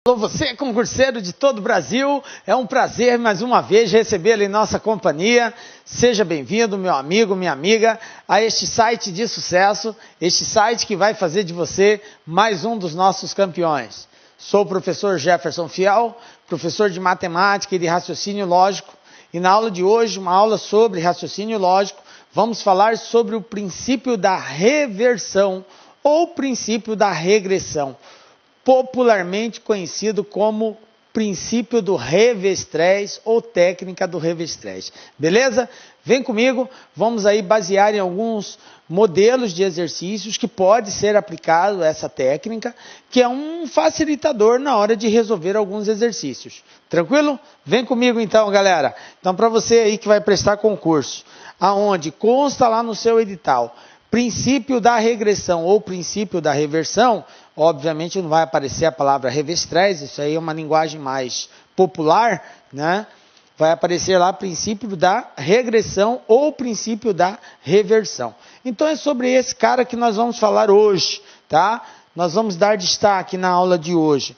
Alô, você, concurseiro de todo o Brasil, é um prazer mais uma vez recebê-lo em nossa companhia. Seja bem-vindo, meu amigo, minha amiga, a este site de sucesso, este site que vai fazer de você mais um dos nossos campeões. Sou o professor Jefferson Fiel, professor de matemática e de raciocínio lógico, e na aula de hoje, uma aula sobre raciocínio lógico, vamos falar sobre o princípio da reversão ou princípio da regressão, popularmente conhecido como princípio do Reve-Stress ou técnica do Reve-Stress. Beleza? Vem comigo, vamos aí basear em alguns modelos de exercícios que pode ser aplicado essa técnica, que é um facilitador na hora de resolver alguns exercícios. Tranquilo? Vem comigo então, galera. Então, para você aí que vai prestar concurso, aonde consta lá no seu edital, princípio da regressão ou princípio da reversão, obviamente não vai aparecer a palavra Reve-Stress, isso aí é uma linguagem mais popular, né? Vai aparecer lá princípio da regressão ou princípio da reversão. Então é sobre esse cara que nós vamos falar hoje, tá? Nós vamos dar destaque na aula de hoje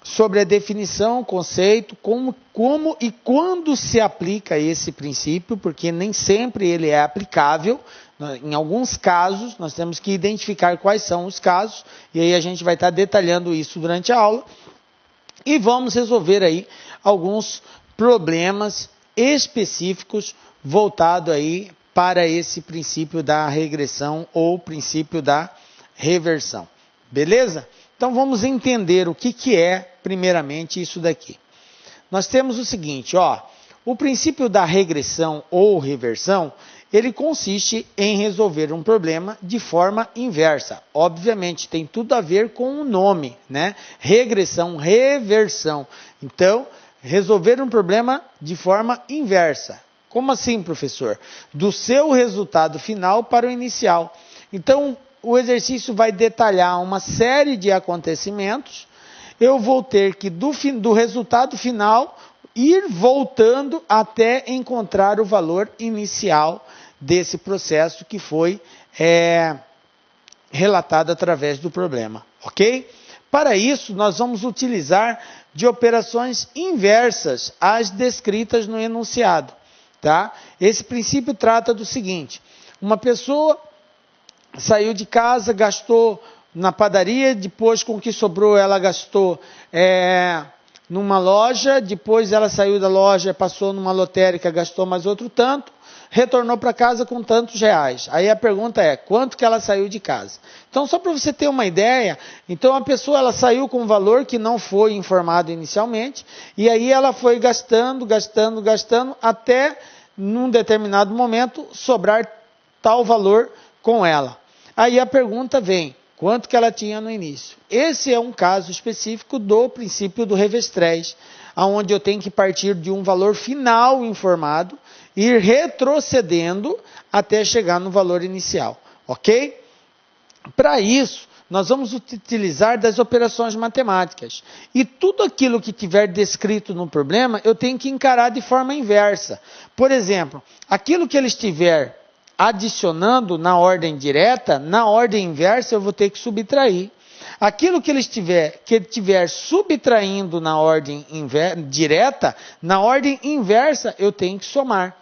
sobre a definição, conceito, como e quando se aplica esse princípio, porque nem sempre ele é aplicável. Em alguns casos, nós temos que identificar quais são os casos, e aí a gente vai estar detalhando isso durante a aula, e vamos resolver aí alguns problemas específicos voltados aí para esse princípio da regressão ou princípio da reversão. Beleza? Então vamos entender o que é, primeiramente, isso daqui. Nós temos o seguinte, ó, o princípio da regressão ou reversão, ele consiste em resolver um problema de forma inversa. Obviamente, tem tudo a ver com o nome, né? Regressão, reversão. Então, resolver um problema de forma inversa. Como assim, professor? Do seu resultado final para o inicial. Então, o exercício vai detalhar uma série de acontecimentos. Eu vou ter que, do resultado final, ir voltando até encontrar o valor inicial desse processo que foi relatado através do problema, ok? Para isso, nós vamos utilizar de operações inversas às descritas no enunciado, tá? Esse princípio trata do seguinte: uma pessoa saiu de casa, gastou na padaria, depois com o que sobrou ela gastou numa loja, depois ela saiu da loja, passou numa lotérica, gastou mais outro tanto, retornou para casa com tantos reais. Aí a pergunta é, quanto que ela saiu de casa? Então, só para você ter uma ideia, então a pessoa ela saiu com um valor que não foi informado inicialmente, e aí ela foi gastando, até num determinado momento sobrar tal valor com ela. Aí a pergunta vem, quanto que ela tinha no início? Esse é um caso específico do princípio do Reve-Stress, onde eu tenho que partir de um valor final informado, ir retrocedendo até chegar no valor inicial, ok? Para isso, nós vamos utilizar das operações matemáticas. E tudo aquilo que tiver descrito no problema, eu tenho que encarar de forma inversa. Por exemplo, aquilo que ele estiver adicionando na ordem direta, na ordem inversa eu vou ter que subtrair. Aquilo que ele estiver subtraindo na ordem direta, na ordem inversa eu tenho que somar.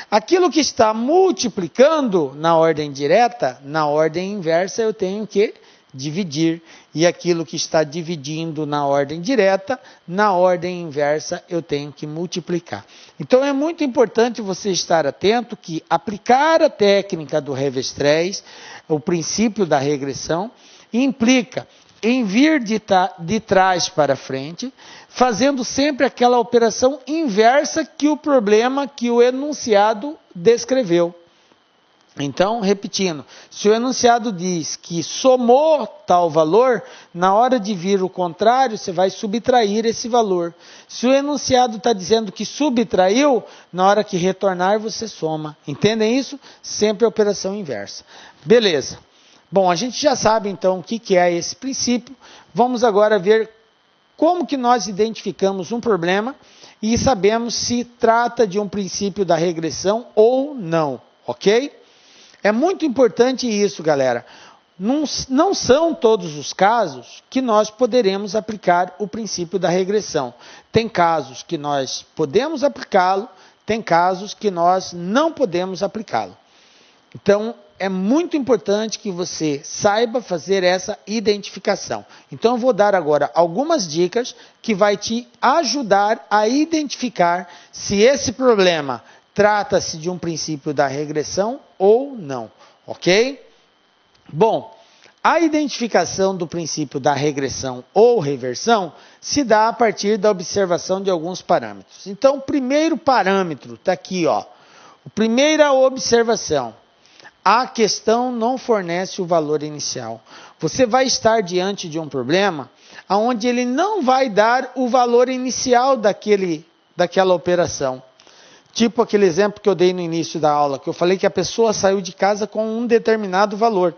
Aquilo que está multiplicando na ordem direta, na ordem inversa eu tenho que dividir. E aquilo que está dividindo na ordem direta, na ordem inversa eu tenho que multiplicar. Então é muito importante você estar atento que aplicar a técnica do Reve-Stress, o princípio da regressão, implica em vir de trás para frente, fazendo sempre aquela operação inversa que o problema, que o enunciado descreveu. Então, repetindo, se o enunciado diz que somou tal valor, na hora de vir o contrário, você vai subtrair esse valor. Se o enunciado está dizendo que subtraiu, na hora que retornar, você soma. Entendem isso? Sempre a operação inversa. Beleza. Bom, a gente já sabe então o que é esse princípio. Vamos agora ver como que nós identificamos um problema e sabemos se trata de um princípio da regressão ou não, ok? É muito importante isso, galera. não são todos os casos que nós poderemos aplicar o princípio da regressão. Tem casos que nós podemos aplicá-lo, tem casos que nós não podemos aplicá-lo. Então, é muito importante que você saiba fazer essa identificação. Então, eu vou dar agora algumas dicas que vai te ajudar a identificar se esse problema trata-se de um princípio da regressão ou não, ok? Bom, a identificação do princípio da regressão ou reversão se dá a partir da observação de alguns parâmetros. Então, o primeiro parâmetro está aqui, ó. A primeira observação. A questão não fornece o valor inicial. Você vai estar diante de um problema onde ele não vai dar o valor inicial daquela operação. Tipo aquele exemplo que eu dei no início da aula, que eu falei que a pessoa saiu de casa com um determinado valor.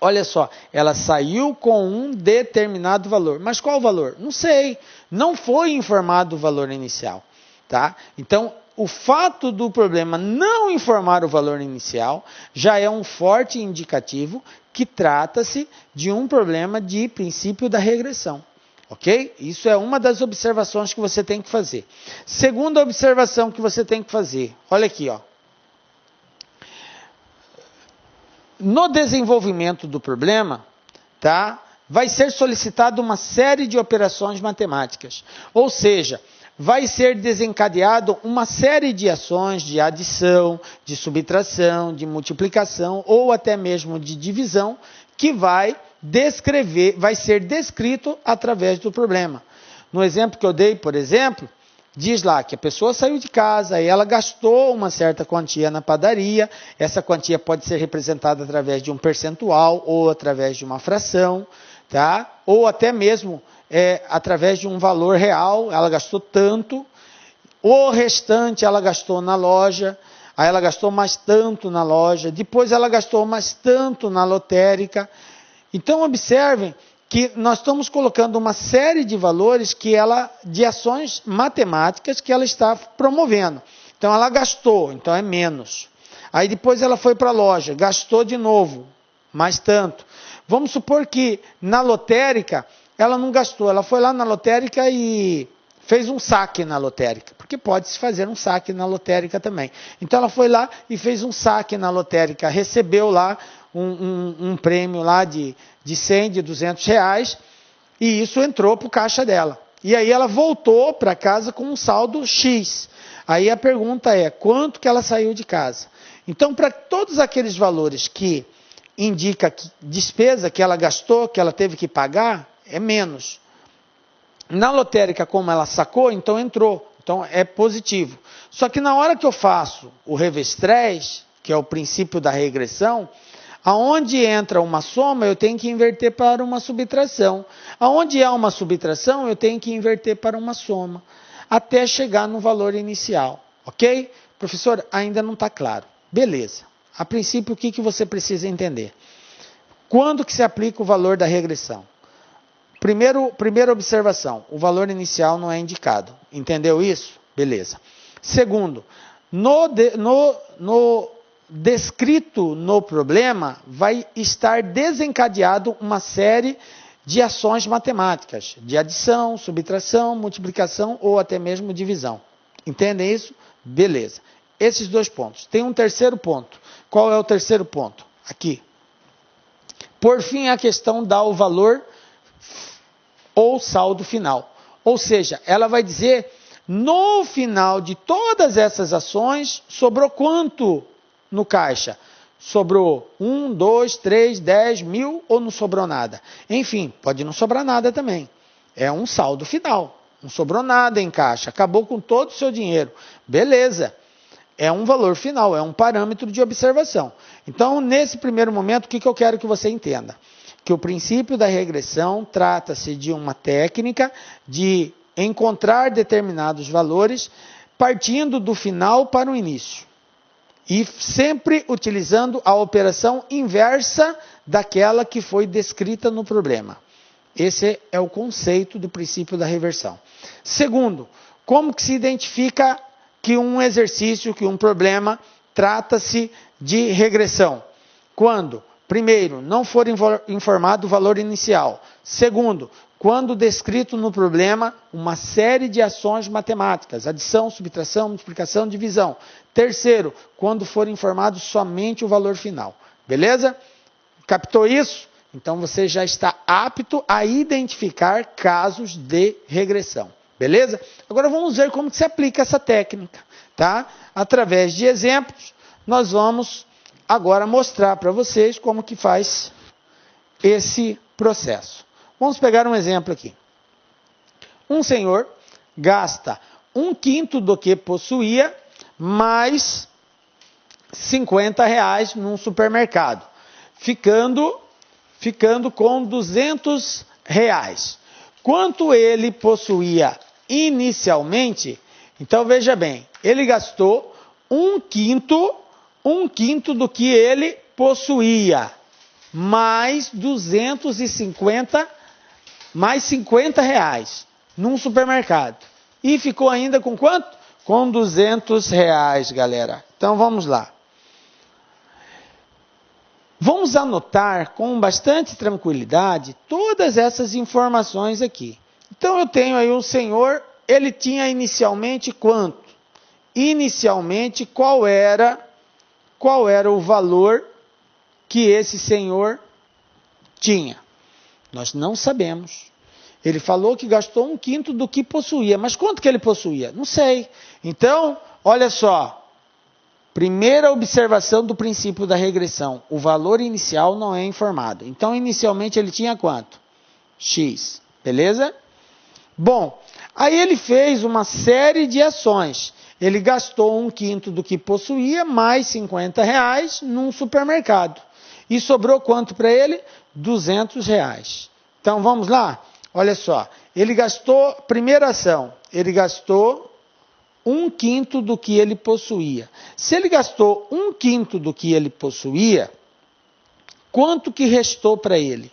Olha só, ela saiu com um determinado valor. Mas qual o valor? Não sei. Não foi informado o valor inicial. Tá? Então, o fato do problema não informar o valor inicial já é um forte indicativo que trata-se de um problema de princípio da regressão. Ok? Isso é uma das observações que você tem que fazer. Segunda observação que você tem que fazer. Olha aqui, ó. No desenvolvimento do problema, tá, vai ser solicitada uma série de operações matemáticas. Ou seja, vai ser desencadeado uma série de ações de adição, de subtração, de multiplicação ou até mesmo de divisão que vai ser descrito através do problema. No exemplo que eu dei, por exemplo, diz lá que a pessoa saiu de casa e ela gastou uma certa quantia na padaria. Essa quantia pode ser representada através de um percentual ou através de uma fração, tá? Ou até mesmo através de um valor real. Ela gastou tanto, o restante ela gastou na loja, aí ela gastou mais tanto na loja, depois ela gastou mais tanto na lotérica. Então observem que nós estamos colocando uma série de valores de ações matemáticas que ela está promovendo. Então ela gastou, então é menos. Aí depois ela foi para a loja, gastou de novo, mais tanto. Vamos supor que na lotérica ela não gastou, ela foi lá na lotérica e fez um saque na lotérica, porque pode-se fazer um saque na lotérica também. Então ela foi lá e fez um saque na lotérica, recebeu lá um prêmio lá de 100, de 200 reais, e isso entrou para o caixa dela. E aí ela voltou para casa com um saldo X. Aí a pergunta é, quanto que ela saiu de casa? Então, para todos aqueles valores que indica que despesa que ela gastou, que ela teve que pagar, é menos. Na lotérica, como ela sacou, então entrou. Então é positivo. Só que na hora que eu faço o revestrez, que é o princípio da regressão, aonde entra uma soma, eu tenho que inverter para uma subtração. Aonde há uma subtração, eu tenho que inverter para uma soma, até chegar no valor inicial. Ok? Professor, ainda não está claro. Beleza. A princípio, o que você precisa entender? Quando que se aplica o valor da regressão? Primeira observação, o valor inicial não é indicado. Entendeu isso? Beleza. Segundo, descrito no problema, vai estar desencadeado uma série de ações matemáticas, de adição, subtração, multiplicação ou até mesmo divisão. Entendem isso? Beleza. Esses dois pontos. Tem um terceiro ponto. Qual é o terceiro ponto? Aqui. Por fim, a questão dá o valor ou saldo final. Ou seja, ela vai dizer, no final de todas essas ações, sobrou quanto no caixa? Sobrou 1, 2, 3, 10, 1000 ou não sobrou nada? Enfim, pode não sobrar nada também. É um saldo final. Não sobrou nada em caixa. Acabou com todo o seu dinheiro. Beleza. É um valor final, é um parâmetro de observação. Então, nesse primeiro momento, o que eu quero que você entenda? Que o princípio da regressão trata-se de uma técnica de encontrar determinados valores partindo do final para o início. E sempre utilizando a operação inversa daquela que foi descrita no problema. Esse é o conceito do princípio da reversão. Segundo, como que se identifica que um exercício, que um problema, trata-se de regressão? Quando Primeiro, não for informado o valor inicial. Segundo, quando descrito no problema uma série de ações matemáticas, adição, subtração, multiplicação, divisão. Terceiro, quando for informado somente o valor final. Beleza? Captou isso? Então você já está apto a identificar casos de regressão. Beleza? Agora vamos ver como que se aplica essa técnica. Tá? Através de exemplos, nós vamos agora mostrar para vocês como que faz esse processo. Vamos pegar um exemplo aqui. Um senhor gasta 1/5 do que possuía, mais R$50 num supermercado, ficando com R$200. Quanto ele possuía inicialmente? Então veja bem, ele gastou 1/5 do que ele possuía, mais 250, mais R$50 num supermercado. E ficou ainda com quanto? Com R$200, galera. Então vamos lá. Vamos anotar com bastante tranquilidade todas essas informações aqui. Então eu tenho aí um senhor, ele tinha inicialmente quanto? Inicialmente qual era o valor que esse senhor tinha? Nós não sabemos. Ele falou que gastou 1/5 do que possuía, mas quanto que ele possuía? Não sei. Então, olha só. Primeira observação do princípio da regressão. O valor inicial não é informado. Então, inicialmente ele tinha quanto? X. Beleza? Bom, aí ele fez uma série de ações. Ele gastou 1/5 do que possuía, mais R$50 num supermercado. E sobrou quanto para ele? R$200. Então, vamos lá? Olha só. Ele gastou, primeira ação, ele gastou 1/5 do que ele possuía. Se ele gastou 1/5 do que ele possuía, quanto que restou para ele?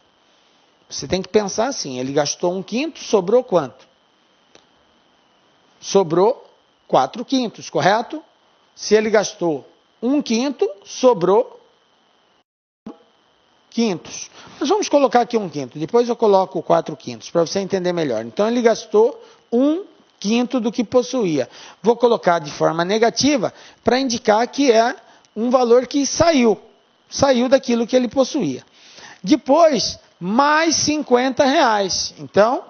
Você tem que pensar assim, ele gastou 1/5, sobrou quanto? Sobrou 4/5, correto? Se ele gastou 1/5, sobrou 4/5. Nós vamos colocar aqui 1/5, depois eu coloco 4/5 para você entender melhor. Então ele gastou 1/5 do que possuía. Vou colocar de forma negativa para indicar que é um valor que saiu daquilo que ele possuía. Depois, mais R$50. Então,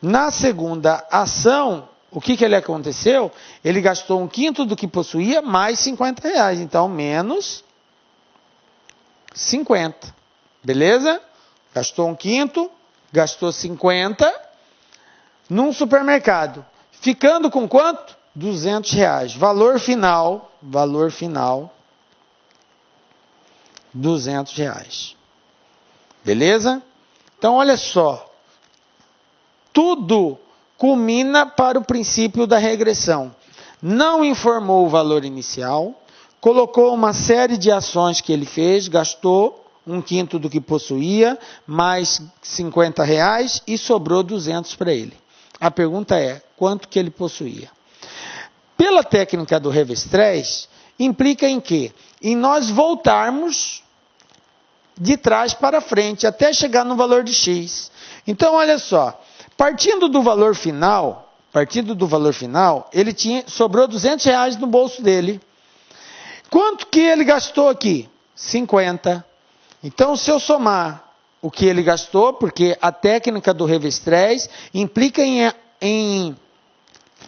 na segunda ação, o que ele aconteceu? Ele gastou 1/5 do que possuía, mais R$50. Então, menos 50. Beleza? Gastou 1/5, gastou 50 num supermercado. Ficando com quanto? R$200. Valor final, R$200. Beleza? Então, olha só. Tudo culmina para o princípio da regressão. Não informou o valor inicial, colocou uma série de ações que ele fez, gastou 1/5 do que possuía, mais R$50 e sobrou 200 para ele. A pergunta é, quanto que ele possuía? Pela técnica do Revés-3, implica em quê? Em nós voltarmos de trás para frente, até chegar no valor de X. Então, olha só, partindo do valor final, ele sobrou R$200 no bolso dele. Quanto que ele gastou aqui? 50. Então, se eu somar o que ele gastou, porque a técnica do Revés-3 implica em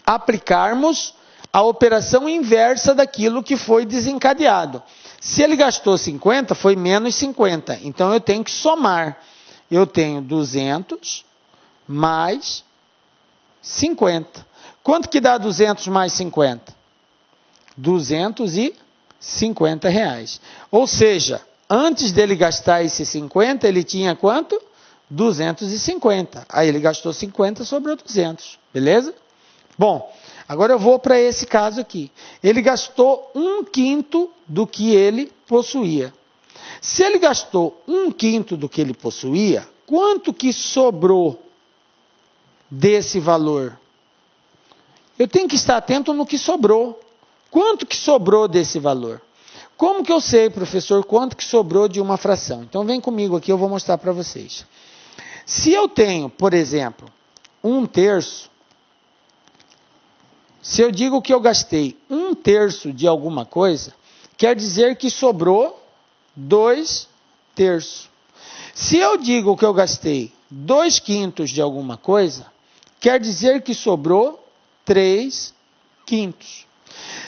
aplicarmos a operação inversa daquilo que foi desencadeado. Se ele gastou 50, foi menos 50. Então, eu tenho que somar. Eu tenho 200 mais 50. Quanto que dá 200 mais 50? R$250. Ou seja, antes dele gastar esse 50, ele tinha quanto? 250. Aí ele gastou 50, sobrou 200. Beleza? Bom, agora eu vou para esse caso aqui. Ele gastou 1/5 do que ele possuía. Se ele gastou 1/5 do que ele possuía, quanto que sobrou desse valor? Eu tenho que estar atento no que sobrou. Quanto que sobrou desse valor? Como que eu sei, professor, quanto que sobrou de uma fração? Então vem comigo aqui, eu vou mostrar para vocês. Se eu tenho, por exemplo, 1/3, se eu digo que eu gastei 1/3 de alguma coisa, quer dizer que sobrou 2/3. Se eu digo que eu gastei 2/5 de alguma coisa, quer dizer que sobrou 3/5.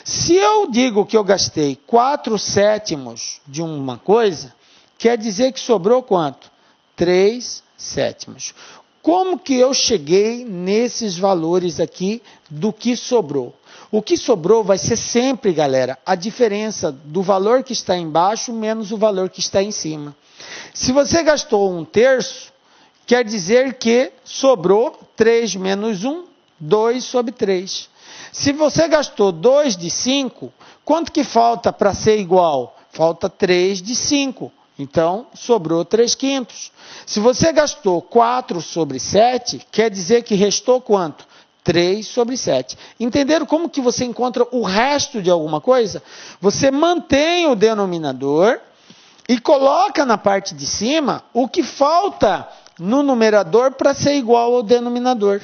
Se eu digo que eu gastei 4/7 de uma coisa, quer dizer que sobrou quanto? 3/7. Como que eu cheguei nesses valores aqui do que sobrou? O que sobrou vai ser sempre, galera, a diferença do valor que está embaixo menos o valor que está em cima. Se você gastou 1/3, quer dizer que sobrou 3 menos 1, 2/3. Se você gastou 2/5, quanto que falta para ser igual? Falta 3/5. Então, sobrou 3/5. Se você gastou 4/7, quer dizer que restou quanto? 3/7. Entenderam como que você encontra o resto de alguma coisa? Você mantém o denominador e coloca na parte de cima o que falta no numerador para ser igual ao denominador.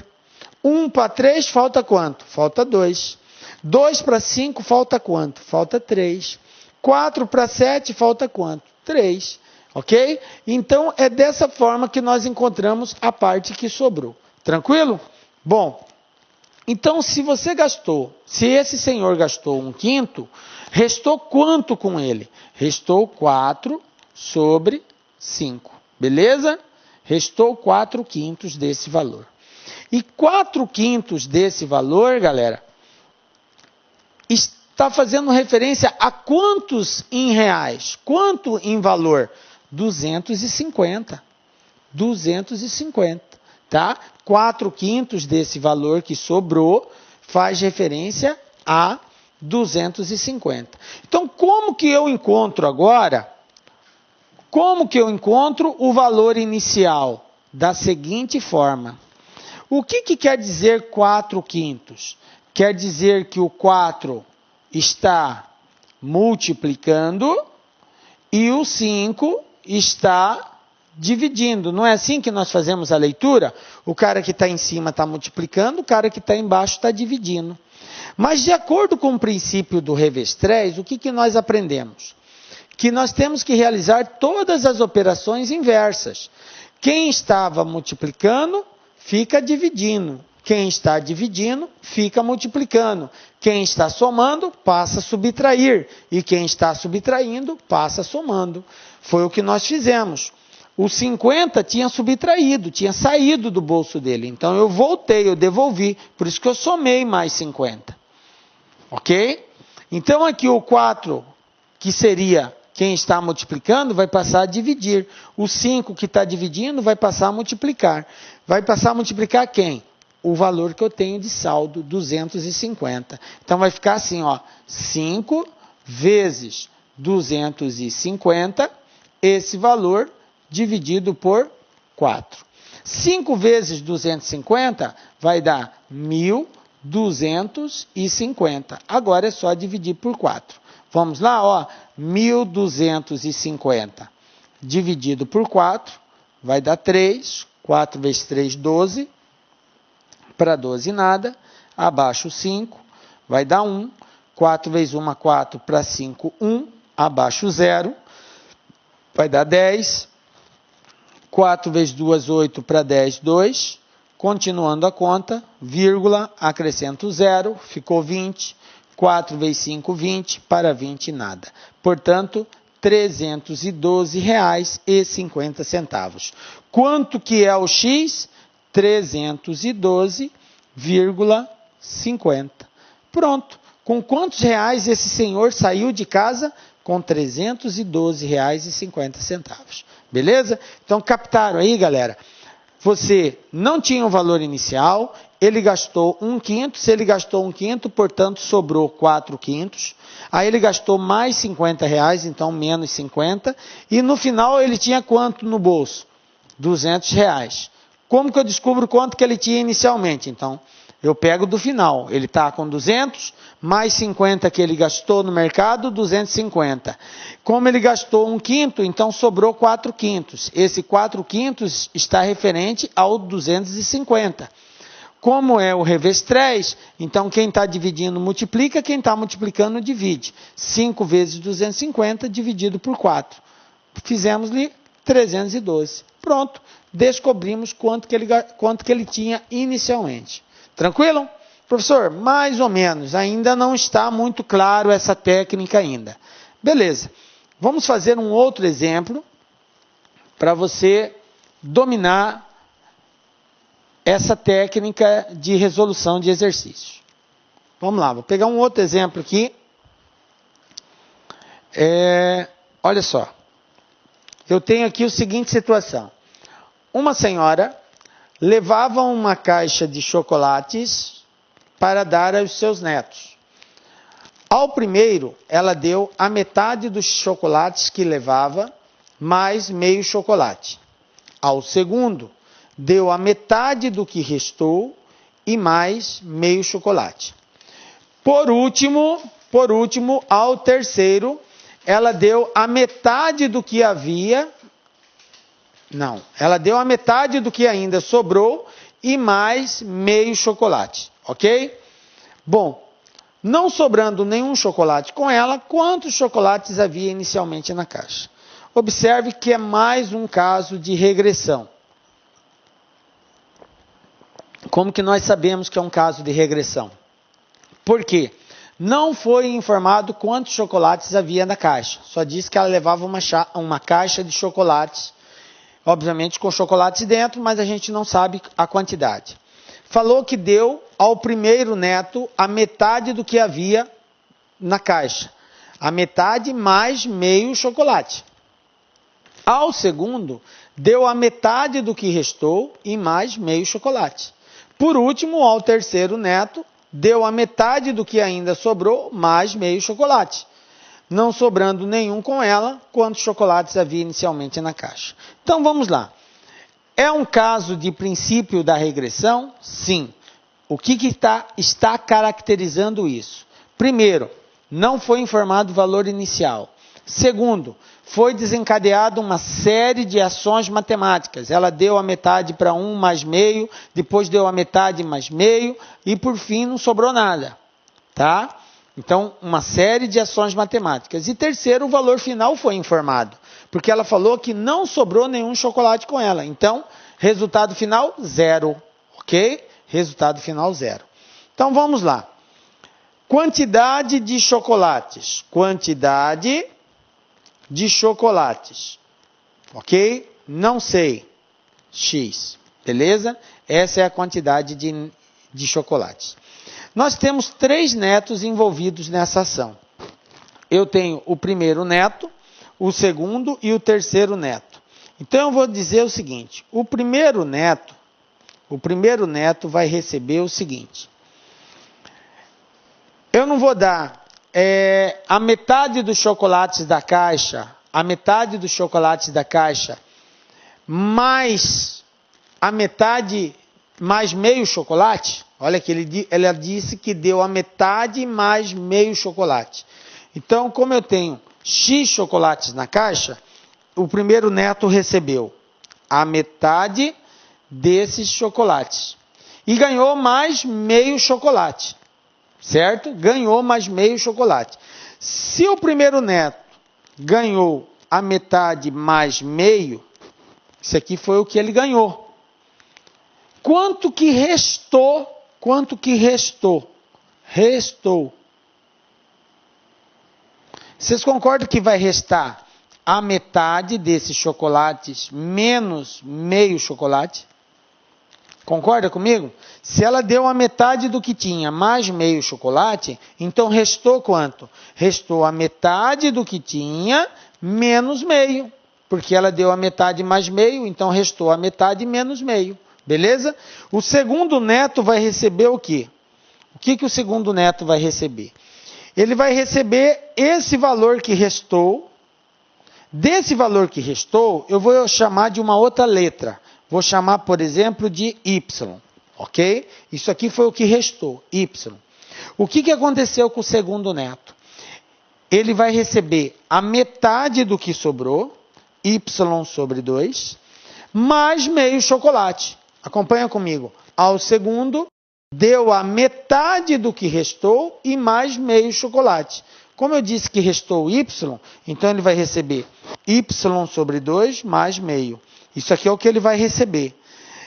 1 para 3 falta quanto? Falta 2. 2 para 5 falta quanto? Falta 3. 4 para 7 falta quanto? 3. Ok? Então, é dessa forma que nós encontramos a parte que sobrou. Tranquilo? Bom, então se esse senhor gastou 1/5, restou quanto com ele? Restou 4/5. Beleza? Restou 4/5 desse valor. E 4/5 desse valor, galera, está fazendo referência a quantos em reais? Quanto em valor? 250. 250, tá? 4/5 desse valor que sobrou faz referência a 250. Então, como que eu encontro agora? Como que eu encontro o valor inicial? Da seguinte forma. O que quer dizer 4/5? Quer dizer que o 4 está multiplicando e o 5 está dividindo. Não é assim que nós fazemos a leitura? O cara que está em cima está multiplicando, o cara que está embaixo está dividindo. Mas de acordo com o princípio do Revestrez, o que nós aprendemos? Que nós temos que realizar todas as operações inversas. Quem estava multiplicando, fica dividindo. Quem está dividindo, fica multiplicando. Quem está somando, passa a subtrair. E quem está subtraindo, passa somando. Foi o que nós fizemos. O 50 tinha subtraído, tinha saído do bolso dele. Então eu voltei, eu devolvi. Por isso que eu somei mais 50. Ok? Então aqui o 4, que seria quem está multiplicando, vai passar a dividir. O 5 que está dividindo vai passar a multiplicar. Vai passar a multiplicar quem? O valor que eu tenho de saldo, 250. Então vai ficar assim, ó, 5 vezes 250, esse valor dividido por 4. 5 vezes 250 vai dar 1.250. Agora é só dividir por 4. Vamos lá, ó, 1.250 dividido por 4 vai dar 3. 4 vezes 3, 12. Para 12 nada. Abaixo 5 vai dar 1. 4 vezes 1, 4. Para 5, 1. Abaixo 0 vai dar 10. 4 vezes 2, 8. Para 10, 2. Continuando a conta, vírgula, acrescento 0. Ficou 20. 4 vezes 5, 20, para 20 nada. Portanto, R$ 312,50. Quanto que é o X? 312,50. Pronto. Com quantos reais esse senhor saiu de casa? Com R$ 312,50. Beleza? Então, captaram aí, galera? Você não tinha o valor inicial, ele gastou 1/5, se ele gastou 1/5, portanto, sobrou 4/5. Aí ele gastou mais R$50, então menos 50. E no final ele tinha quanto no bolso? R$200. Como que eu descubro quanto que ele tinha inicialmente? Então, Eu pego do final. Ele está com 200, mais 50 que ele gastou no mercado, 250. Como ele gastou 1/5, então sobrou 4/5. Esse 4/5 está referente ao 250. Como é o revés 3, então quem está dividindo multiplica, quem está multiplicando divide. 5 vezes 250 dividido por 4. Fizemos-lhe 312. Pronto, descobrimos quanto que ele tinha inicialmente. Tranquilo? Professor, mais ou menos, ainda não está muito claro essa técnica ainda. Beleza, vamos fazer um outro exemplo para você dominar essa técnica de resolução de exercícios. Vamos lá, vou pegar um outro exemplo aqui. Olha só, eu tenho aqui a seguinte situação. Uma senhora levava uma caixa de chocolates para dar aos seus netos. Ao primeiro, ela deu a metade dos chocolates que levava, mais meio chocolate. Ao segundo, deu a metade do que restou e mais meio chocolate. Por último, ao terceiro, ela deu a metade do que havia. Não, ela deu a metade do que ainda sobrou e mais meio chocolate, ok? Bom, não sobrando nenhum chocolate com ela, quantos chocolates havia inicialmente na caixa? Observe que é mais um caso de regressão. Como que nós sabemos que é um caso de regressão? Por quê? Não foi informado quantos chocolates havia na caixa. Só disse que ela levava uma caixa de chocolates, obviamente com chocolates dentro, mas a gente não sabe a quantidade. Falou que deu ao primeiro neto a metade do que havia na caixa. A metade mais meio chocolate. Ao segundo, deu a metade do que restou e mais meio chocolate. Por último, ao terceiro neto, deu a metade do que ainda sobrou, mais meio chocolate. Não sobrando nenhum com ela, quantos chocolates havia inicialmente na caixa. Então vamos lá. É um caso de princípio da regressão? Sim. O que está caracterizando isso? Primeiro, não foi informado o valor inicial. Segundo, foi desencadeada uma série de ações matemáticas. Ela deu a metade para 1 mais meio, depois deu a metade mais meio e por fim não sobrou nada. Tá? Então, uma série de ações matemáticas. E terceiro, o valor final foi informado, porque ela falou que não sobrou nenhum chocolate com ela. Então, resultado final, 0. Ok? Resultado final, 0. Então, vamos lá. Quantidade de chocolates. Quantidade de chocolates. Ok? Não sei. X. Beleza? Essa é a quantidade de chocolates. Nós temos 3 netos envolvidos nessa ação. Eu tenho o primeiro neto, o segundo e o terceiro neto. Então eu vou dizer o seguinte, o primeiro neto vai receber o seguinte. Eu não vou dar a metade dos chocolates da caixa, mais a metade mais meio chocolate. Olha que ela disse que deu a metade mais meio chocolate. Então, como eu tenho X chocolates na caixa, o primeiro neto recebeu a metade desses chocolates. E ganhou mais meio chocolate. Certo? Ganhou mais meio chocolate. Se o primeiro neto ganhou a metade mais meio, isso aqui foi o que ele ganhou. Quanto que restou? Restou. Vocês concordam que vai restar a metade desses chocolates menos meio chocolate? Concorda comigo? Se ela deu a metade do que tinha mais meio chocolate, então restou quanto? Restou a metade do que tinha menos meio. Porque ela deu a metade mais meio, então restou a metade menos meio. Beleza? O segundo neto vai receber o quê? O que o segundo neto vai receber? Ele vai receber esse valor que restou. Desse valor que restou, eu vou chamar de uma outra letra. Vou chamar, por exemplo, de Y. ok? Isso aqui foi o que restou, y. O que aconteceu com o segundo neto? Ele vai receber a metade do que sobrou, y sobre 2, mais meio chocolate. Acompanha comigo. Ao segundo, deu a metade do que restou e mais meio chocolate. Como eu disse que restou y, então ele vai receber y sobre 2 mais meio. Isso aqui é o que ele vai receber.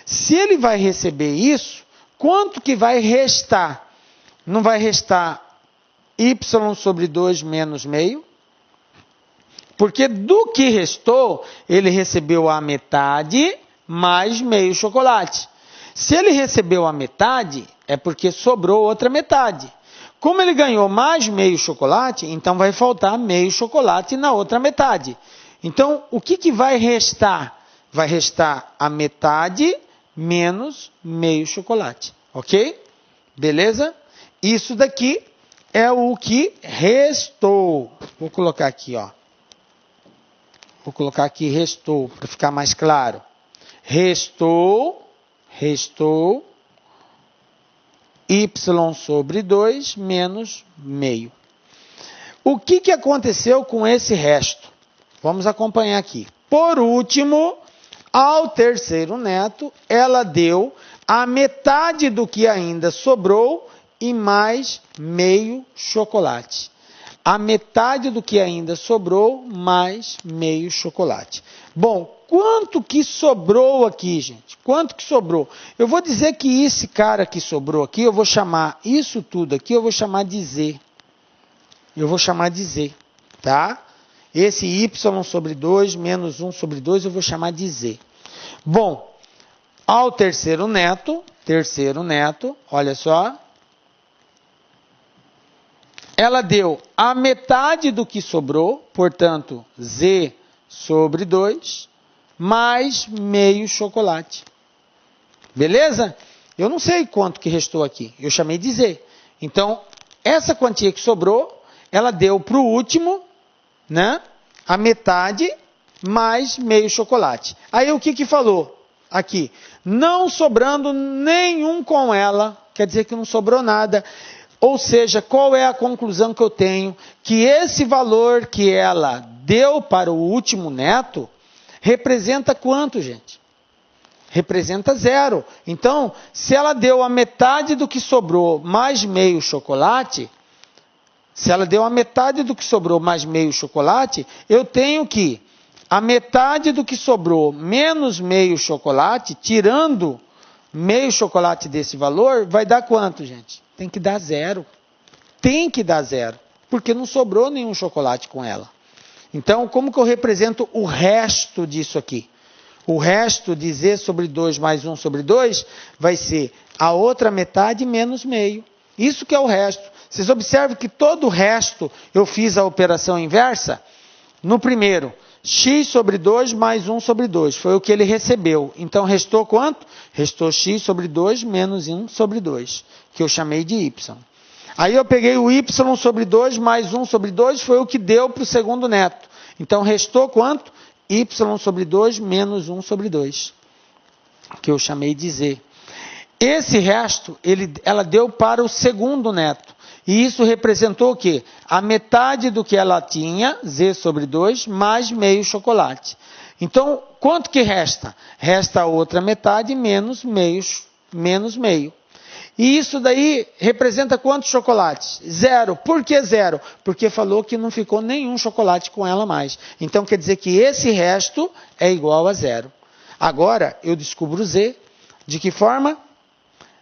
Se ele vai receber isso, quanto que vai restar? Não vai restar y sobre 2 menos meio? Porque do que restou, ele recebeu a metade mais meio chocolate. Se ele recebeu a metade, é porque sobrou outra metade. Como ele ganhou mais meio chocolate, então vai faltar meio chocolate na outra metade. Então, o que vai restar? Vai restar a metade menos meio chocolate. Ok? Beleza? Isso daqui é o que restou. Vou colocar aqui, ó. Vou colocar aqui restou, para ficar mais claro. Restou y sobre 2 menos meio. O que aconteceu com esse resto? Vamos acompanhar aqui. Por último, ao terceiro neto, ela deu a metade do que ainda sobrou e mais meio chocolate. A metade do que ainda sobrou, mais meio chocolate. Bom, quanto que sobrou aqui, gente? Quanto que sobrou? Eu vou dizer que esse cara que sobrou aqui, eu vou chamar isso tudo aqui, eu vou chamar de Z. Eu vou chamar de Z, tá? Esse y sobre 2 menos 1 sobre 2, eu vou chamar de Z. Bom, ao terceiro neto, olha só. Ela deu a metade do que sobrou, portanto, Z sobre 2, mais meio chocolate. Beleza? Eu não sei quanto que restou aqui, eu chamei de Z. Então, essa quantia que sobrou, ela deu para o último, né, a metade mais meio chocolate. Aí o que falou aqui? Não sobrando nenhum com ela, quer dizer que não sobrou nada. Ou seja, qual é a conclusão que eu tenho? Que esse valor que ela deu para o último neto representa quanto, gente? Representa 0. Então, se ela deu a metade do que sobrou mais meio chocolate, eu tenho que a metade do que sobrou menos meio chocolate, tirando meio chocolate desse valor, vai dar quanto, gente? Tem que dar 0. Tem que dar 0. Porque não sobrou nenhum chocolate com ela. Então, como que eu represento o resto disso aqui? O resto de Z sobre 2 mais 1 sobre 2 vai ser a outra metade menos meio. Isso que é o resto. Vocês observam que todo o resto eu fiz a operação inversa? No primeiro, x sobre 2 mais 1 sobre 2. Foi o que ele recebeu. Então, restou quanto? Restou x sobre 2 menos 1 sobre 2, que eu chamei de y. Aí eu peguei o y sobre 2 mais 1 sobre 2, foi o que deu para o segundo neto. Então, restou quanto? Y sobre 2 menos 1 sobre 2, que eu chamei de z. Esse resto, ela deu para o segundo neto. E isso representou o quê? A metade do que ela tinha, z sobre 2, mais meio chocolate. Então, quanto que resta? Resta a outra metade menos meio. E isso daí representa quantos chocolates? 0. Por que 0? Porque falou que não ficou nenhum chocolate com ela mais. Então, quer dizer que esse resto é igual a 0. Agora, eu descubro z. De que forma?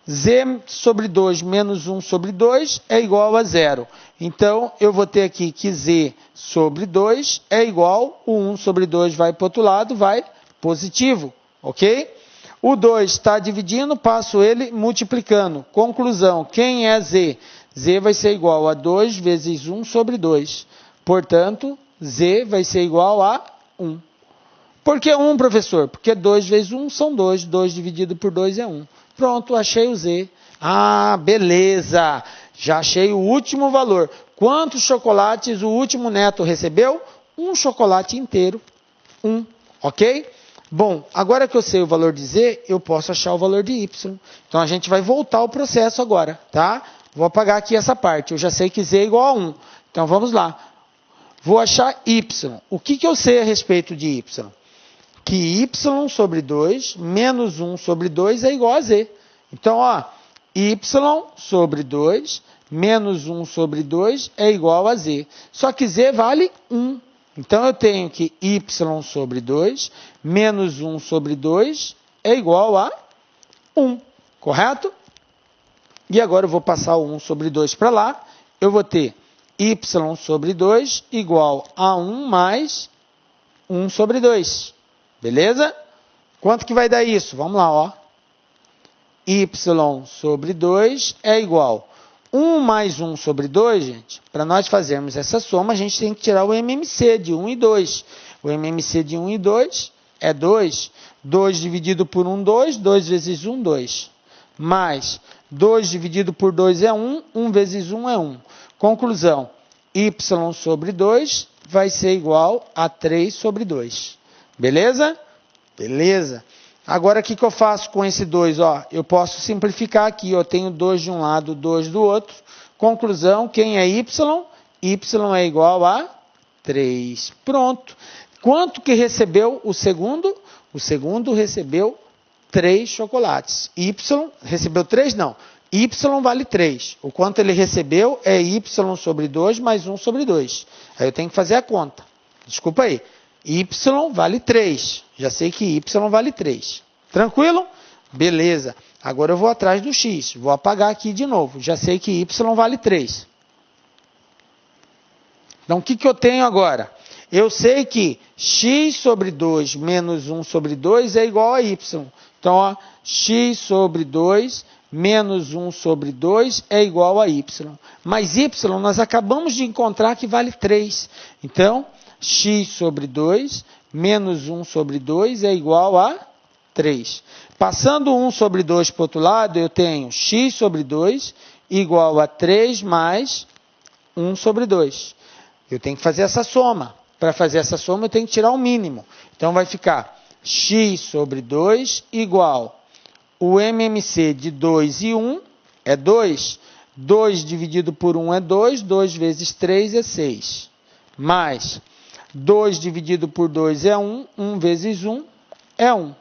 Z sobre 2 menos 1 sobre 2 é igual a 0. Então, eu vou ter aqui que z sobre 2 é igual, o 1 sobre 2 vai para o outro lado, vai positivo, ok? O 2 está dividindo, passo ele multiplicando. Conclusão, quem é z? Z vai ser igual a 2 vezes 1 sobre 2. Portanto, z vai ser igual a 1. Por que 1, professor? Porque 2 vezes 1 são 2. 2 dividido por 2 é 1. Pronto, achei o z. Ah, beleza. Já achei o último valor. Quantos chocolates o último neto recebeu? Um chocolate inteiro. 1. Ok? Bom, agora que eu sei o valor de z, eu posso achar o valor de y. Então, a gente vai voltar ao processo agora, tá? Vou apagar aqui essa parte. Eu já sei que z é igual a 1. Então, vamos lá. Vou achar y. O que eu sei a respeito de y? Que y sobre 2 menos 1 sobre 2 é igual a z. Então, ó, y sobre 2 menos 1 sobre 2 é igual a z. Só que z vale 1. Então, eu tenho que y sobre 2 menos 1 sobre 2 é igual a 1. Correto? E agora eu vou passar o 1 sobre 2 para lá. Eu vou ter y sobre 2 igual a 1 mais 1 sobre 2. Beleza? Quanto que vai dar isso? Vamos lá, ó. Y sobre 2 é igual a 1 mais 1 sobre 2, gente. Para nós fazermos essa soma, a gente tem que tirar o MMC de 1 e 2. O MMC de 1 e 2 é 2. 2 dividido por 1, 2. 2 vezes 1, 2. Mais 2 dividido por 2 é 1. 1 vezes 1 é 1. Conclusão. Y sobre 2 vai ser igual a 3 sobre 2. Beleza? Beleza. Agora, o que eu faço com esse 2? Ó, eu posso simplificar aqui. Eu tenho 2 de um lado, 2 do outro. Conclusão, quem é y? Y é igual a 3. Pronto. Quanto que recebeu o segundo? O segundo recebeu 3 chocolates. Y recebeu 3? Não. Y vale 3. O quanto ele recebeu é y sobre 2 mais 1 sobre 2. Aí eu tenho que fazer a conta. Desculpa aí. Y vale 3. Já sei que y vale 3. Tranquilo? Beleza. Agora eu vou atrás do x. Vou apagar aqui de novo. Já sei que y vale 3. Então, o que eu tenho agora? Eu sei que x sobre 2 menos 1 sobre 2 é igual a y. Então, ó, x sobre 2 menos 1 sobre 2 é igual a y. Mas y nós acabamos de encontrar que vale 3. Então, x sobre 2 menos 1 sobre 2 é igual a 3. Passando 1 sobre 2 para o outro lado, eu tenho x sobre 2 igual a 3 mais 1 sobre 2. Eu tenho que fazer essa soma. Para fazer essa soma, eu tenho que tirar o mínimo. Então, vai ficar x sobre 2 igual o MMC de 2 e 1 é 2. 2 dividido por 1 é 2. 2 vezes 3 é 6. Mais 2 dividido por 2 é 1. 1 vezes 1 é 1.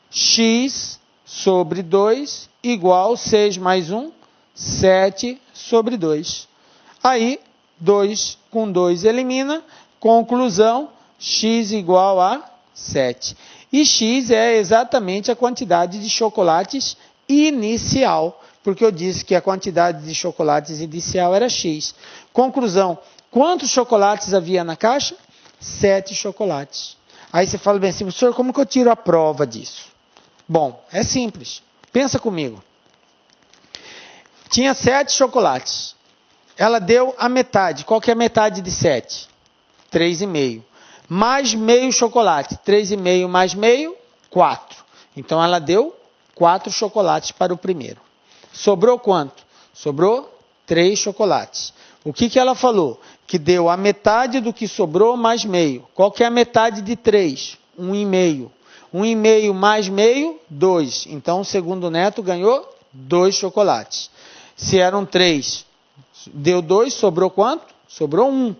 X sobre 2 igual 6 mais 1, 7 sobre 2. Aí, 2 com 2 elimina. Conclusão, x igual a 7. E x é exatamente a quantidade de chocolates inicial, porque eu disse que a quantidade de chocolates inicial era x. Conclusão, quantos chocolates havia na caixa? 7 chocolates. Aí você fala bem assim, professor, como que eu tiro a prova disso? Bom, é simples. Pensa comigo. Tinha 7 chocolates. Ela deu a metade. Qual que é a metade de 7? 3,5. Mais meio chocolate. 3,5 mais meio, 4. Então, ela deu 4 chocolates para o primeiro. Sobrou quanto? Sobrou 3 chocolates. O que ela falou? Que deu a metade do que sobrou mais meio. Qual que é a metade de 3? 1,5. 1,5 mais meio, 2. Então, o segundo neto ganhou 2 chocolates. Se eram 3, deu 2, sobrou quanto? Sobrou 1.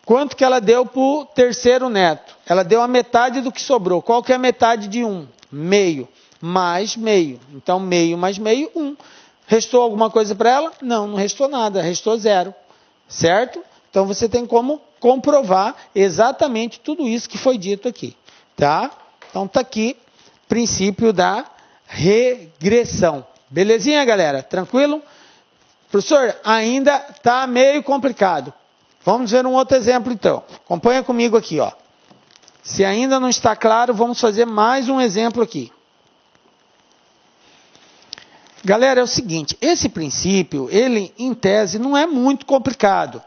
Quanto que ela deu para o terceiro neto? Ela deu a metade do que sobrou. Qual que é a metade de 1? Meio. Mais meio. Então, meio mais meio, 1. Restou alguma coisa para ela? Não, não restou nada. Restou 0. Certo? Então, você tem como comprovar exatamente tudo isso que foi dito aqui. Tá? Então, está aqui, princípio da regressão. Belezinha, galera? Tranquilo? Professor, ainda está meio complicado. Vamos ver um outro exemplo, então. Acompanha comigo aqui, ó. Se ainda não está claro, vamos fazer mais um exemplo aqui. Galera, é o seguinte, esse princípio, ele, em tese, não é muito complicado.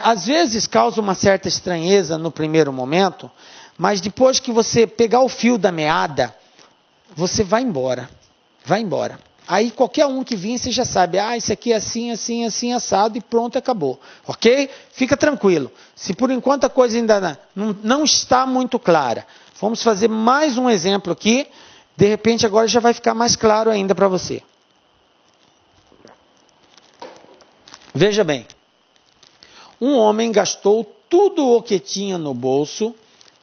Às vezes causa uma certa estranheza no primeiro momento, mas depois que você pegar o fio da meada, você vai embora. Vai embora. Aí qualquer um que vinha, você já sabe, isso aqui é assim, assim, assim, assado, e pronto, acabou. Ok? Fica tranquilo. Se por enquanto a coisa ainda não está muito clara, vamos fazer mais um exemplo aqui. De repente agora já vai ficar mais claro ainda para você. Veja bem. Um homem gastou tudo o que tinha no bolso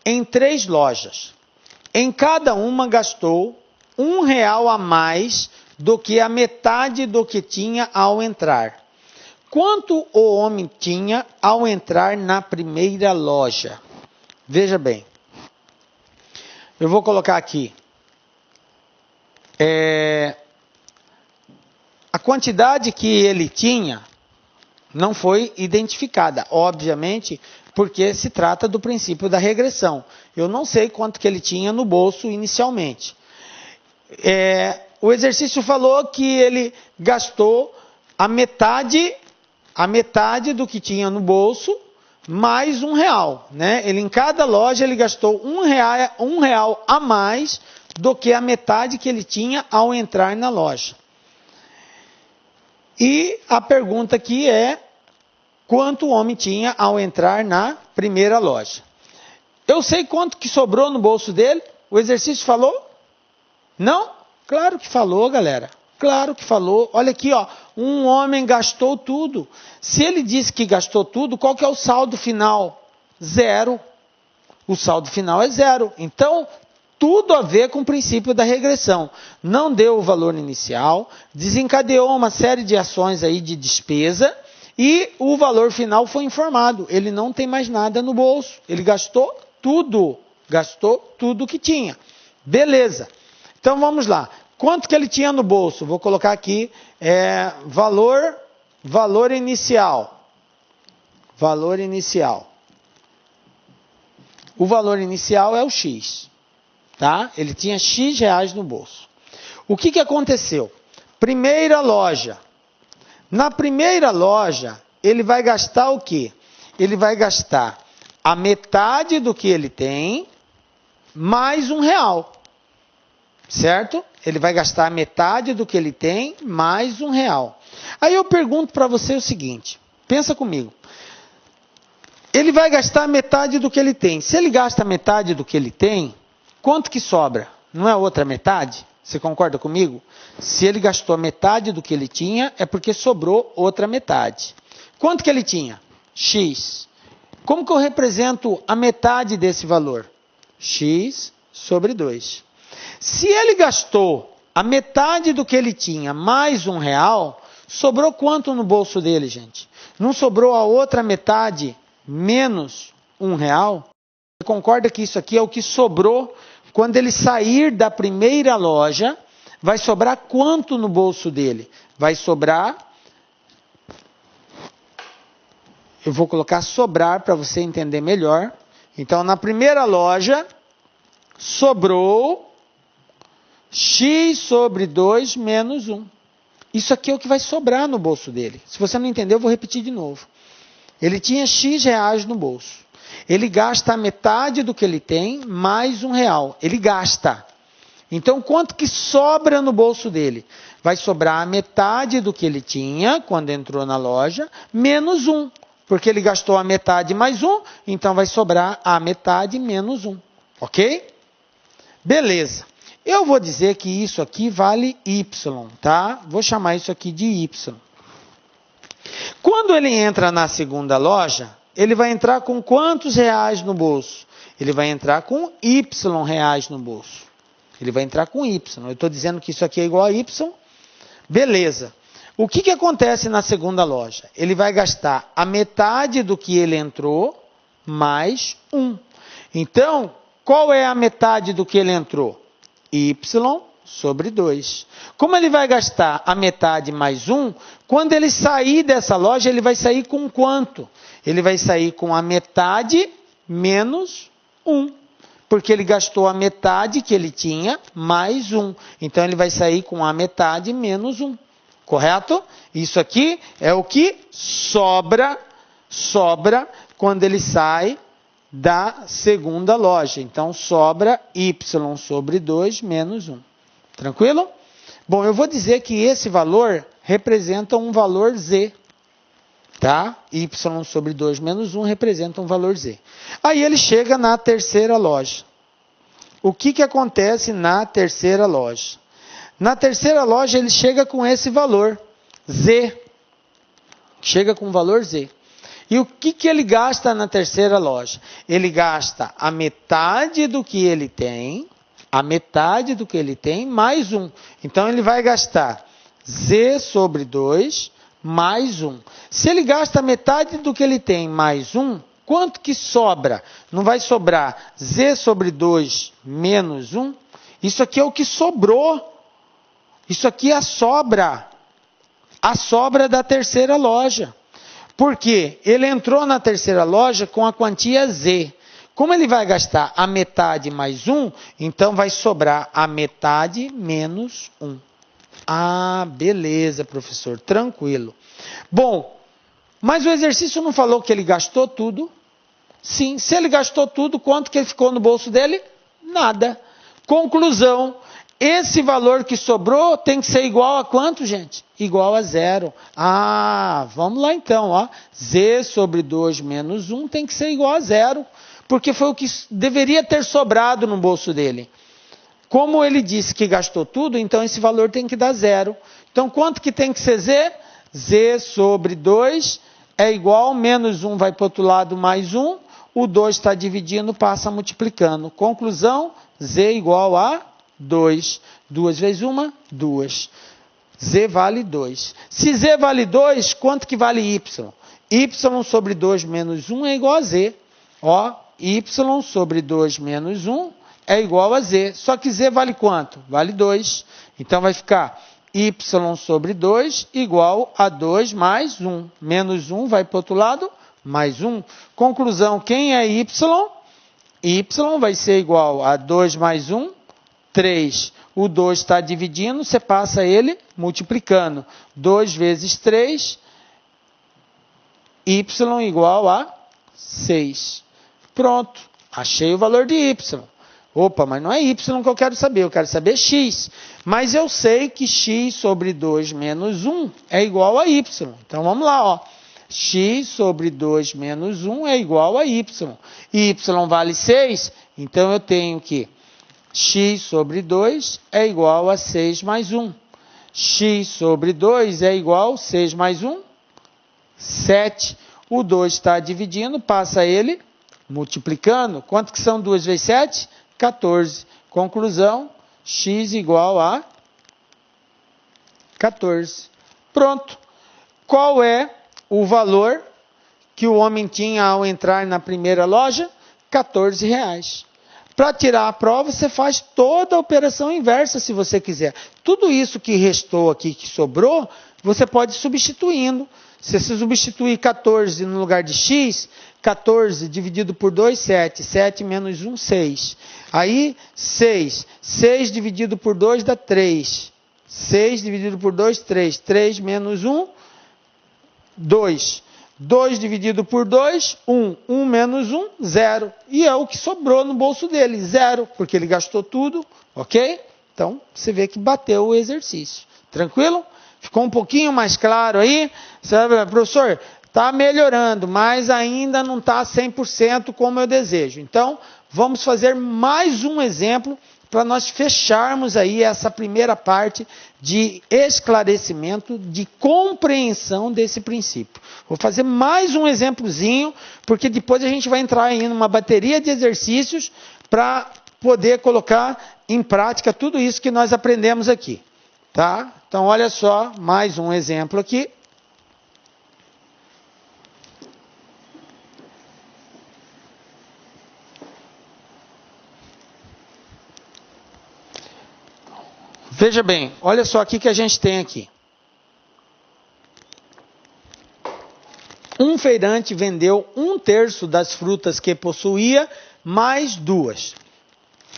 em 3 lojas. Em cada uma gastou R$1 a mais do que a metade do que tinha ao entrar. Quanto o homem tinha ao entrar na primeira loja? Veja bem. Eu vou colocar aqui. A quantidade que ele tinha não foi identificada, obviamente, porque se trata do princípio da regressão. Eu não sei quanto que ele tinha no bolso inicialmente. O exercício falou que ele gastou a metade do que tinha no bolso, mais R$1, né? Ele, em cada loja ele gastou R$1 a mais do que a metade que ele tinha ao entrar na loja. E a pergunta aqui é: quanto o homem tinha ao entrar na primeira loja? Eu sei quanto que sobrou no bolso dele? O exercício falou? Não? Claro que falou, galera. Claro que falou. Olha aqui, ó. Um homem gastou tudo. Se ele disse que gastou tudo, qual que é o saldo final? 0. O saldo final é 0. Então, tudo a ver com o princípio da regressão. Não deu o valor inicial, desencadeou uma série de ações aí de despesa e o valor final foi informado. Ele não tem mais nada no bolso. Ele gastou tudo que tinha. Beleza. Então vamos lá. Quanto que ele tinha no bolso? Vou colocar aqui valor inicial. Valor inicial. O valor inicial é o X. Tá? Ele tinha X reais no bolso. O que aconteceu? Primeira loja. Na primeira loja, ele vai gastar o quê? Ele vai gastar a metade do que ele tem, mais R$1. Certo? Ele vai gastar a metade do que ele tem, mais R$1. Aí eu pergunto para você o seguinte, pensa comigo. Ele vai gastar metade do que ele tem. Se ele gasta metade do que ele tem, quanto que sobra? Não é outra metade? Você concorda comigo? Se ele gastou a metade do que ele tinha, é porque sobrou outra metade. Quanto que ele tinha? X. Como que eu represento a metade desse valor? X sobre 2. Se ele gastou a metade do que ele tinha mais R$1, sobrou quanto no bolso dele, gente? Não sobrou a outra metade menos R$1? Você concorda que isso aqui é o que sobrou? Quando ele sair da primeira loja, vai sobrar quanto no bolso dele? Vai sobrar... Eu vou colocar sobrar para você entender melhor. Então, na primeira loja, sobrou X sobre 2 menos 1. Isso aqui é o que vai sobrar no bolso dele. Se você não entendeu, eu vou repetir de novo. Ele tinha X reais no bolso. Ele gasta a metade do que ele tem, mais R$1. Ele gasta. Então, quanto que sobra no bolso dele? Vai sobrar a metade do que ele tinha, quando entrou na loja, menos 1. Porque ele gastou a metade mais 1, então vai sobrar a metade menos 1. Ok? Beleza. Eu vou dizer que isso aqui vale Y, tá? Vou chamar isso aqui de Y. Quando ele entra na segunda loja, ele vai entrar com quantos reais no bolso? Ele vai entrar com Y reais no bolso. Ele vai entrar com Y. Eu estou dizendo que isso aqui é igual a Y. Beleza. O que acontece na segunda loja? Ele vai gastar a metade do que ele entrou, mais 1. Então, qual é a metade do que ele entrou? Y sobre 2. Como ele vai gastar a metade mais 1, quando ele sair dessa loja, ele vai sair com quanto? Ele vai sair com a metade menos 1. Porque ele gastou a metade que ele tinha, mais 1. Então, ele vai sair com a metade menos 1. Correto? Isso aqui é o que sobra quando ele sai da segunda loja. Então, sobra Y sobre 2 menos 1. Tranquilo? Bom, eu vou dizer que esse valor representa um valor z, tá? Y sobre 2 menos 1 representa um valor z. Aí ele chega na terceira loja. O que acontece na terceira loja? Na terceira loja ele chega com esse valor, z. Chega com o valor z. E o que ele gasta na terceira loja? Ele gasta a metade do que ele tem, mais 1. Então, ele vai gastar z sobre 2 mais 1. Se ele gasta a metade do que ele tem mais 1, quanto que sobra? Não vai sobrar z sobre 2 menos 1? Isso aqui é o que sobrou. Isso aqui é a sobra da terceira loja. Porque ele entrou na terceira loja com a quantia z. Como ele vai gastar a metade mais 1, então vai sobrar a metade menos 1. Ah, beleza, professor, tranquilo. Bom, mas o exercício não falou que ele gastou tudo? Sim, se ele gastou tudo, quanto que ficou no bolso dele? Nada. Conclusão, esse valor que sobrou tem que ser igual a quanto, gente? Igual a 0. Ah, vamos lá então, ó. Z sobre 2 menos 1 tem que ser igual a 0, porque foi o que deveria ter sobrado no bolso dele. Como ele disse que gastou tudo, então esse valor tem que dar 0. Então, quanto que tem que ser Z? Z sobre 2 é igual, menos 1 vai para o outro lado, mais 1. O 2 está dividindo, passa multiplicando. Conclusão, Z igual a 2. 2 vezes 1, 2. Z vale 2. Se Z vale 2, quanto que vale Y? Y sobre 2 menos 1 é igual a Z. Ó, Y sobre 2 menos 1 é igual a Z. Só que Z vale quanto? Vale 2. Então vai ficar Y sobre 2 igual a 2 mais 1. Menos 1 vai para o outro lado, mais 1. Conclusão, quem é Y? Y vai ser igual a 2 mais 1, 3. O 2 está dividindo, você passa ele multiplicando. 2 vezes 3, y igual a 6. Pronto, achei o valor de y. Opa, mas não é y que eu quero saber x. Mas eu sei que x sobre 2 menos 1 é igual a y. Então vamos lá, ó. X sobre 2 menos 1 é igual a y. Y vale 6, então eu tenho que x sobre 2 é igual a 6 mais 1. X sobre 2 é igual a 6 mais 1, 7. O 2 está dividindo, passa ele multiplicando. Quanto que são 2 vezes 7? 14. Conclusão, x igual a 14. Pronto. Qual é o valor que o homem tinha ao entrar na primeira loja? R$14. Para tirar a prova, você faz toda a operação inversa, se você quiser. Tudo isso que restou aqui, que sobrou, você pode ir substituindo. Se você substituir 14 no lugar de x, 14 dividido por 2, 7. 7 menos 1, 6. Aí, 6. 6 dividido por 2 dá 3. 6 dividido por 2, 3. 3 menos 1, 2. 2 dividido por 2, 1. 1 menos 1, 0. E é o que sobrou no bolso dele, 0, porque ele gastou tudo, ok? Então, você vê que bateu o exercício. Tranquilo? Ficou um pouquinho mais claro aí? Sabe, professor, está melhorando, mas ainda não está 100% como eu desejo. Então, vamos fazer mais um exemplo para nós fecharmos aí essa primeira parte de esclarecimento, de compreensão desse princípio. Vou fazer mais um exemplozinho, porque depois a gente vai entrar aí numa bateria de exercícios para poder colocar em prática tudo isso que nós aprendemos aqui. Tá? Então, olha só, mais um exemplo aqui. Veja bem, olha só aqui que a gente tem aqui. Um feirante vendeu 1/3 das frutas que possuía, mais 2.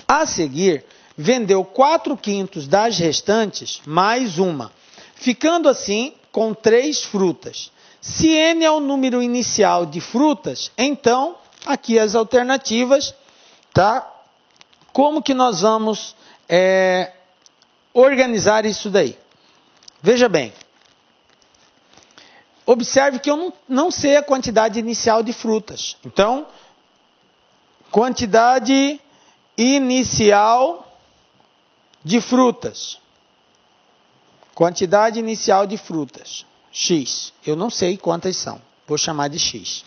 A seguir, vendeu 4/5 das restantes, mais 1. Ficando assim com 3 frutas. Se n é o número inicial de frutas, então, aqui as alternativas, tá? Como que nós vamos organizar isso daí. Veja bem. Observe que eu não sei a quantidade inicial de frutas. Então, quantidade inicial de frutas. Quantidade inicial de frutas. X. Eu não sei quantas são. Vou chamar de X.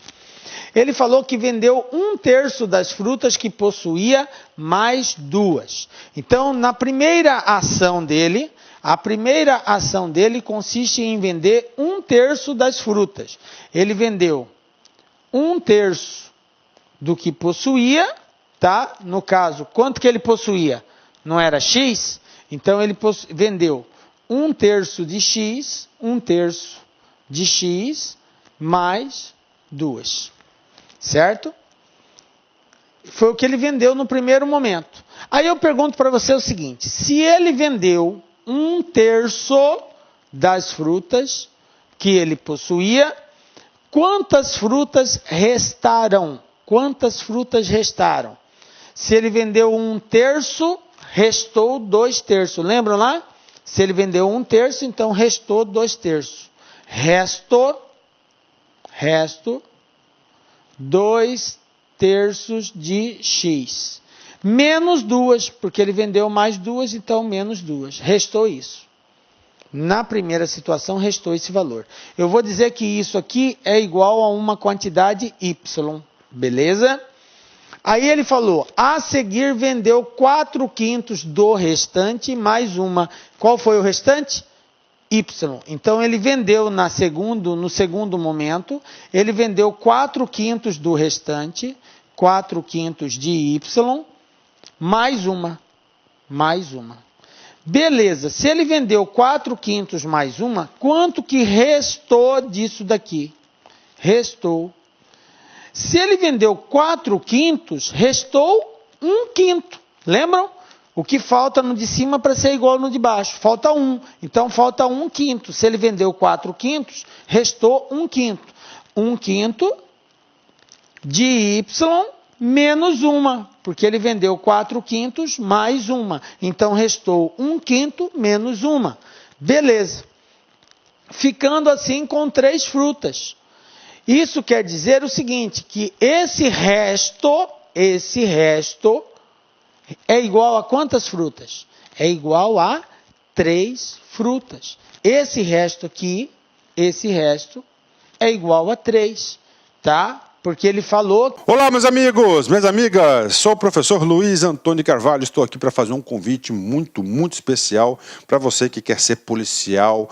Ele falou que vendeu 1/3 das frutas que possuía, mais 2. Então, na primeira ação dele, a primeira ação dele consiste em vender 1/3 das frutas. Ele vendeu 1/3 do que possuía, tá? No caso, quanto que ele possuía? Não era X? Então, ele vendeu 1/3 de X, 1/3 de X, mais 2. Certo? Foi o que ele vendeu no primeiro momento. Aí eu pergunto para você o seguinte, se ele vendeu 1/3 das frutas que ele possuía, quantas frutas restaram? Quantas frutas restaram? Se ele vendeu 1/3, restou 2/3. Lembram lá? Se ele vendeu 1/3, então restou 2/3. Resto 2/3 de X. Menos 2, porque ele vendeu mais 2, então menos 2. Restou isso. Na primeira situação, restou esse valor. Eu vou dizer que isso aqui é igual a uma quantidade Y. Beleza? Aí ele falou, a seguir vendeu 4/5 do restante, mais uma. Qual foi o restante? Y. Então, ele vendeu no segundo momento, ele vendeu 4/5 do restante, 4/5 de Y, mais uma. Beleza, se ele vendeu 4/5 mais uma, quanto que restou disso daqui? Restou. Se ele vendeu 4/5, restou 1/5. Lembram? O que falta no de cima para ser igual no de baixo? Falta 1. Então, falta 1/5. Se ele vendeu 4/5, restou 1/5. 1/5 de Y menos uma. Porque ele vendeu 4/5 mais uma. Então, restou 1/5 menos uma. Beleza. Ficando assim com 3 frutas. Isso quer dizer o seguinte, que esse resto é igual a quantas frutas? É igual a 3 frutas. Esse resto aqui, é igual a 3, tá? Porque ele falou... Olá, meus amigos, minhas amigas, sou o professor Luiz Antônio Carvalho, estou aqui para fazer um convite muito especial para você que quer ser policial,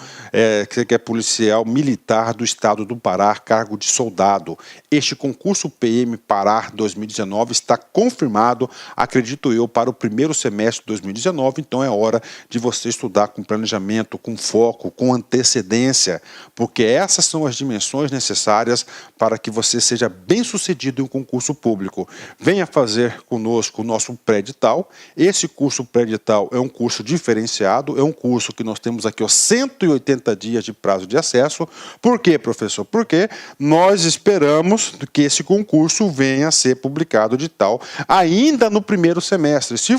que quer policial militar do estado do Pará, cargo de soldado. Este concurso PM Pará 2019 está confirmado, acredito eu, para o primeiro semestre de 2019, então é hora de você estudar com planejamento, com foco, com antecedência, porque essas são as dimensões necessárias para que você seja bem-sucedido em um concurso público. Venha fazer conosco o nosso pré-edital. Esse curso pré-edital é um curso diferenciado, é um curso que nós temos aqui 180 dias de prazo de acesso. Por quê, professor? Porque nós esperamos que esse concurso venha a ser publicado edital ainda no primeiro semestre. Se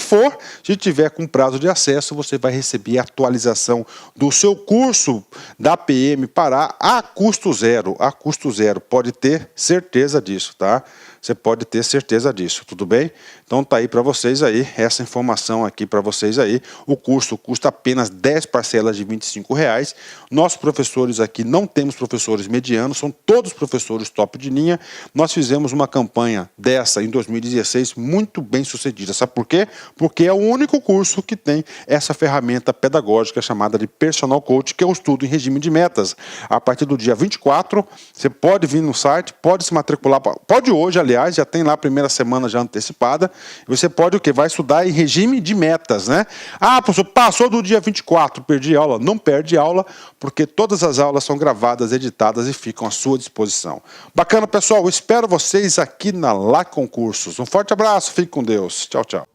tiver com prazo de acesso, você vai receber a atualização do seu curso da PM Pará a custo zero. A custo zero. Pode ter certeza disso, tá? Você pode ter certeza disso, tudo bem? Então tá aí para vocês aí, essa informação aqui para vocês aí. O curso custa apenas 10 parcelas de R$25. Nossos professores aqui, não temos professores medianos, são todos professores top de linha. Nós fizemos uma campanha dessa em 2016 muito bem sucedida. Sabe por quê? Porque é o único curso que tem essa ferramenta pedagógica chamada de Personal Coach, que é o estudo em regime de metas. A partir do dia 24, você pode vir no site, pode se matricular, pode hoje, aliás, já tem lá a primeira semana já antecipada. Você pode o quê? Vai estudar em regime de metas, né? Ah, professor, passou do dia 24, perdi aula. Não perde aula, porque todas as aulas são gravadas, editadas e ficam à sua disposição. Bacana, pessoal. Eu espero vocês aqui na Lá Concursos. Um forte abraço, fique com Deus. Tchau, tchau.